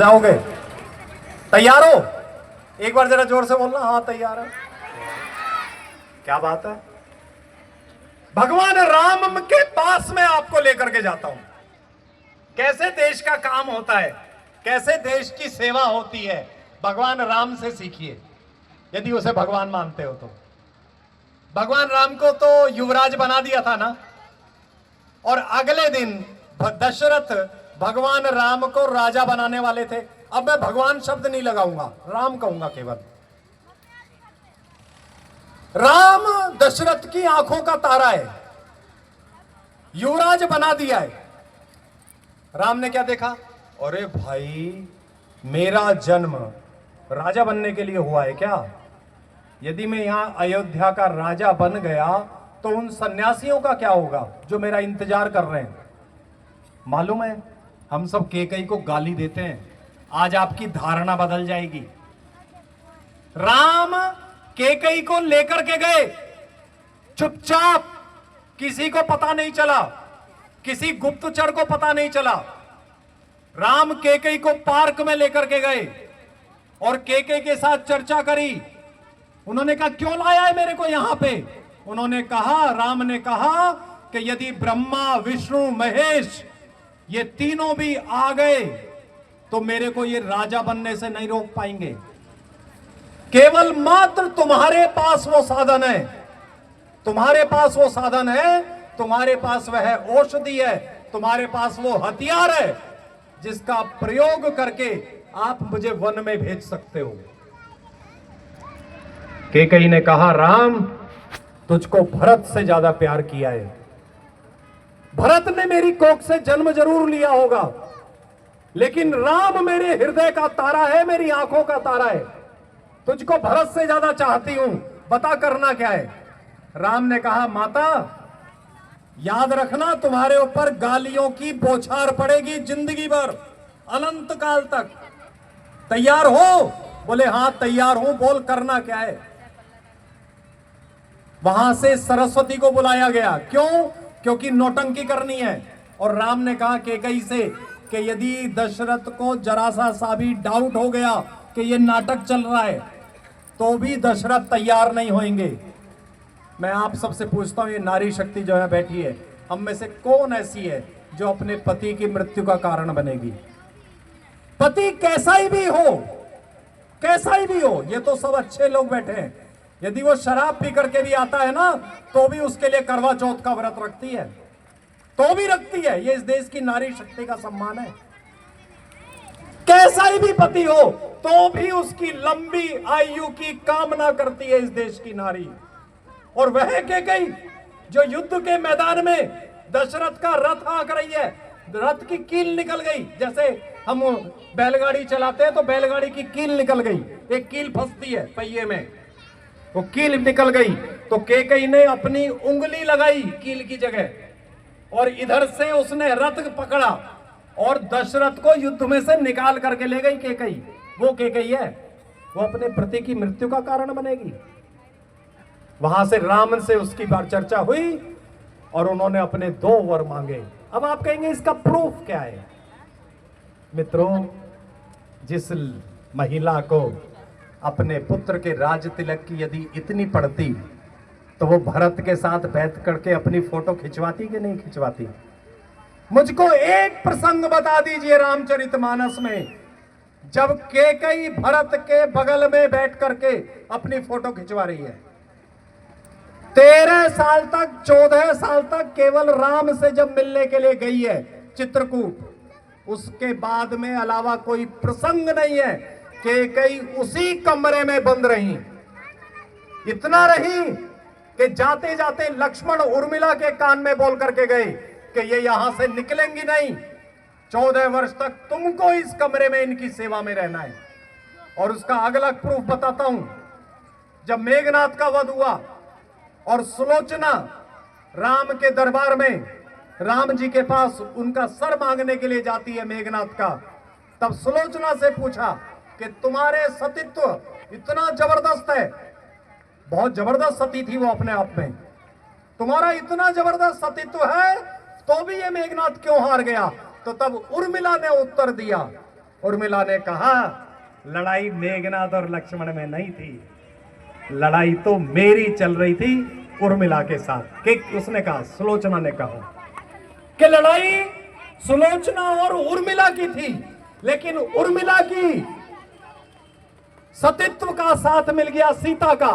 जाओगे? तैयार हो? एक बार जरा जोर से बोलना, हाँ तैयार है। क्या बात है। भगवान राम के पास मैं आपको लेकर के जाता हूं। कैसे देश का काम होता है, कैसे देश की सेवा होती है, भगवान राम से सीखिए, यदि उसे भगवान मानते हो तो। भगवान राम को तो युवराज बना दिया था ना, और अगले दिन दशरथ भगवान राम को राजा बनाने वाले थे। अब मैं भगवान शब्द नहीं लगाऊंगा, राम कहूंगा केवल। राम दशरथ की आंखों का तारा है, युवराज बना दिया है। राम ने क्या देखा? अरे भाई, मेरा जन्म राजा बनने के लिए हुआ है क्या? यदि मैं यहां अयोध्या का राजा बन गया तो उन सन्यासियों का क्या होगा जो मेरा इंतजार कर रहे हैं? मालूम है, हम सब कैकेयी को गाली देते हैं, आज आपकी धारणा बदल जाएगी। राम कैकेयी को लेकर के गए चुपचाप, किसी को पता नहीं चला, किसी गुप्तचर को पता नहीं चला। राम कैकेयी को पार्क में लेकर के गए और कैकेयी के साथ चर्चा करी। उन्होंने कहा, क्यों लाया है मेरे को यहां पे? उन्होंने कहा, राम ने कहा कि यदि ब्रह्मा विष्णु महेश ये तीनों भी आ गए तो मेरे को ये राजा बनने से नहीं रोक पाएंगे। केवल मात्र तुम्हारे पास वो साधन है, तुम्हारे पास वो साधन है, तुम्हारे पास वह औषधि है, तुम्हारे पास वो हथियार है जिसका प्रयोग करके आप मुझे वन में भेज सकते हो। कैकेयी ने कहा, राम तुझको भरत से ज्यादा प्यार किया है। भरत ने मेरी कोख से जन्म जरूर लिया होगा, लेकिन राम मेरे हृदय का तारा है, मेरी आंखों का तारा है। तुझको भरत से ज्यादा चाहती हूं, बता करना क्या है? राम ने कहा, माता याद रखना, तुम्हारे ऊपर गालियों की बौछार पड़ेगी जिंदगी भर, अनंत काल तक। तैयार हो? बोले हाँ तैयार हूं। बोल करना क्या है? वहां से सरस्वती को बुलाया गया। क्यों? क्योंकि नौटंकी करनी है। और राम ने कहा कैकेयी से कि यदि दशरथ को जरा सा भी डाउट हो गया कि ये नाटक चल रहा है तो भी दशरथ तैयार नहीं होंगे। मैं आप सबसे पूछता हूं, ये नारी शक्ति जो है बैठी है, हम में से कौन ऐसी है जो अपने पति की मृत्यु का कारण बनेगी? पति कैसा ही भी हो, कैसा ही भी हो, ये तो सब अच्छे लोग बैठे हैं, यदि वो शराब पी करके भी आता है ना तो भी उसके लिए करवा चौथ का व्रत रखती है, तो भी रखती है। ये इस देश की नारी शक्ति का सम्मान है। कैसा ही भी पति हो तो भी उसकी लंबी आयु की कामना करती है इस देश की नारी। और वह कैकेयी जो युद्ध के मैदान में दशरथ का रथ आंक रही है, रथ की कील निकल गई। जैसे हम बैलगाड़ी चलाते हैं तो बैलगाड़ी की कील निकल गई, एक कील फंसती है पहिए में, वो कील निकल गई तो कैकेयी ने अपनी उंगली लगाई कील की जगह और इधर से उसने रथ पकड़ा और दशरथ को युद्ध में से निकाल करके ले गई कैकेयी। वो कैकेयी है, वो अपने पति की मृत्यु का कारण बनेगी। वहां से राम से उसकी बार चर्चा हुई और उन्होंने अपने 2 वर मांगे। अब आप कहेंगे इसका प्रूफ क्या है? मित्रों, जिस महिला को अपने पुत्र के राज तिलक की यदि इतनी पड़ती तो वो भरत के साथ बैठ करके अपनी फोटो खिंचवाती कि नहीं खिंचवाती? मुझको एक प्रसंग बता दीजिए रामचरितमानस में जब कैकेयी भरत के बगल में बैठ करके अपनी फोटो खिंचवा रही है। 13 साल तक, 14 साल तक केवल राम से जब मिलने के लिए गई है चित्रकूट, उसके बाद में अलावा कोई प्रसंग नहीं है। कैकेयी उसी कमरे में बंद रही, इतना रही कि जाते जाते लक्ष्मण उर्मिला के कान में बोल करके गए कि ये यहां से निकलेंगी नहीं, 14 वर्ष तक तुमको इस कमरे में इनकी सेवा में रहना है। और उसका अगला प्रूफ बताता हूं। जब मेघनाथ का वध हुआ और सुलोचना राम के दरबार में राम जी के पास उनका सर मांगने के लिए जाती है मेघनाथ का, तब सुलोचना से पूछा कि तुम्हारे सतीत्व इतना जबरदस्त है, बहुत जबरदस्त सती थी वो अपने आप में, तुम्हारा इतना जबरदस्त सतीत्व है तो भी ये मेघनाथ क्यों हार गया? तो तब उर्मिला ने उत्तर दिया उर्मिला ने कहा, लड़ाई मेघनाद और लक्ष्मण में नहीं थी, लड़ाई तो मेरी चल रही थी उर्मिला के साथ। कि उसने कहा, सुलोचना ने कहा कि लड़ाई सुलोचना और उर्मिला की थी, लेकिन उर्मिला की सतीत्व का साथ मिल गया सीता का।